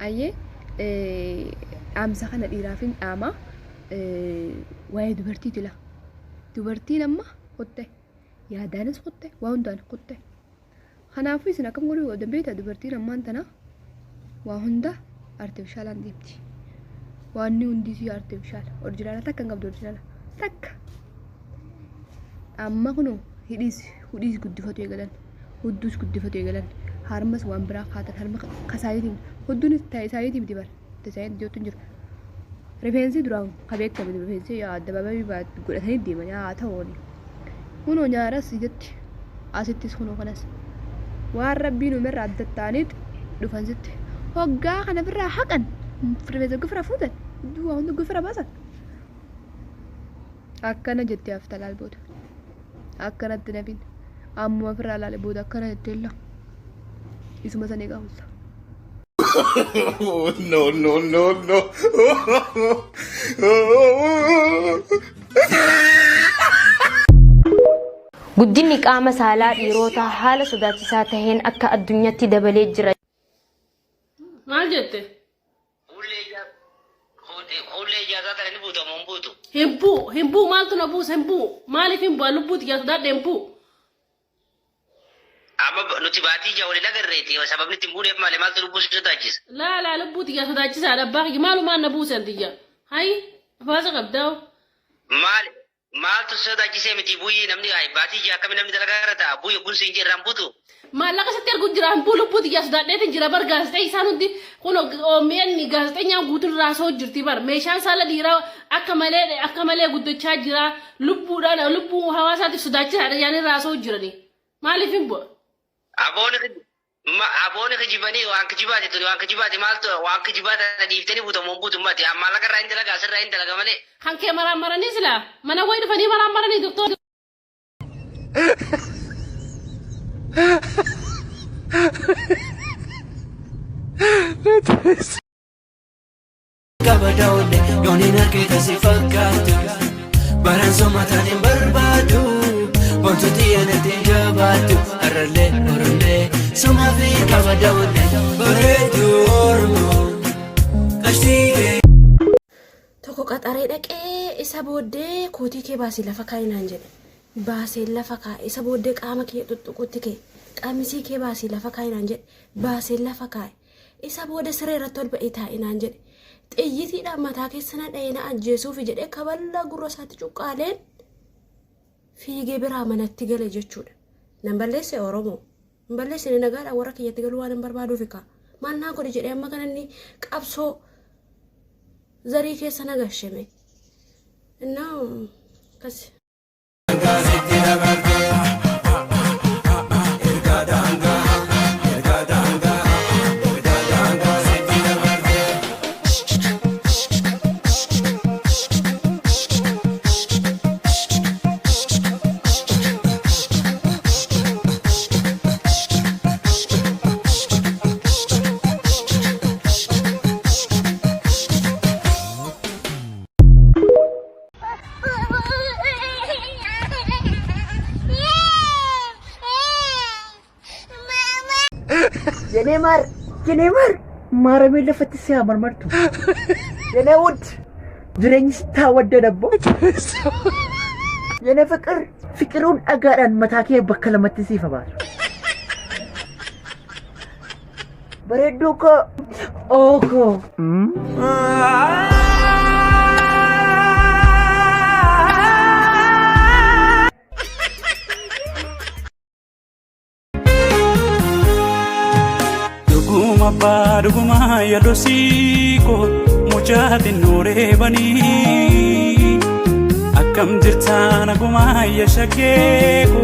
أيه أمسخ أنا الإيرافين أما واي دبرتي تلا دبرتي لما قطة يا دانس قطة وهندان قطة خنافي سنا كم قولوا قدام بيتا دبرتي لما أنتنا وهندا artificial an deemti waan hundisii artificial original takka hin qabdu original takka amma kunu hudhiis guddifatu eegalan hudduus guddifatu eegalan harmas waan biraa kaatan harma kasaayitiin hudduun saayitii miti bar tasaayitiin jootu hin jiru rifeensi duraan kabeekame rifeensi addababii baat godhatanii deeman yaa ta'ooni kunoo nyaaras jetti asittis kunoo kanas waan rabbiin umirra adda ta'aniit dhufansitti hoggaa kana birraa haqan rifeensa gufra fuutan du'a hundi gufra baasan akkana jettee hafta laal booda akkanatti nafin amma ofirraa laale booda akkana jettee illa isuma san eegaa hulta. No, no, no, no. Guddinni qaama saalaa dhiirotaa haala sodaachisaa taheen akka addunyaatti dabalee jira. Maal jette? Hullee ijaasaa kana ni buuta moo hin buutu? Hin buu maaltu na buusa hin buu maaliif hin bu'aa lubbuuti ijaasu daadhee hin buu. Amma nuti baatii ijaa waliin agarreeti sababni ittiin buuneef malee maaltu lubbuu si sodaachisa? Laa lubbuuti ijaa sodaachisaadha abbaa kiyya maalumaan na buusan tiyya hayi afaasa qabdaawu. Maaltu sodaachisee miti buuyyi namni baatii ijaa akkami namni dalagaa irra ta'a buuyyi kun siin jirraan buutu? Maallaqa sitti arguu jira hin buu lubbuuti ijaa sodaadheetiin jira bar gaazexee isaan hundi kun oomiyaan gaazexeenyaan guutuun raasoo jirti bar meeshaan saala dhiiraa akka malee guddachaa jira lubbuudhaan lubbuu hawaasaatiif sodaachisaadha yaani raasoo jirani maaliif hin bu'a? Abooni kijibanii waan kijibaati maaltu waan kijibaata dhiiftanii buutamuun buutummaati amma laga irraa hin dalagaa asirraa hin dalaga malee. Kan kee maraan silaa mana wayii dhufanii maraan doktor. Kabadawne yooni narkeeta si fakkaatu baraan sommataan hin barbaadu wantooti yanatti jabaatu arralee orollee somaa fi kabadawne bareedu oromoo qashtiigee. Tokko qaxaree dhaqee isa booddee kootii kee baasii lafa kaayinaan jedhe baasee lafa kaa'e isa booddee qaama kee tuttuqutti kee qamisii kee baasii lafa kaayinaan jedhe baasee lafa kaa'e isa booda siree irratti ol ba'ee taa'inaan jedhe xiyyitiidhaan mataa keessa na dha'ee na ajjeesuuf jedhe kaballaa gurra isaatti cuqqaaleen fiigee biraa manatti gale jechuudha. Nan balleesse Oromoo hin balleessine nagaadhaan warra kiyyatti galuu waan hin barbaaduuf ika maal naa godhe jedhee amma kananni qabsoo zarii keessa na gashame innaa kasi. Jeneemar maaramee lafatti si hamarmartu Yenee wud jireenyi sitaa wadda dabbo Yenee fiqiruun dhagaadhaan mataa kee bakka lamatti siifa baasu bareedduu koo ookoo Duguma yadosiko mujaati nooree banii akkam jirtaan aguma yashaggeeko.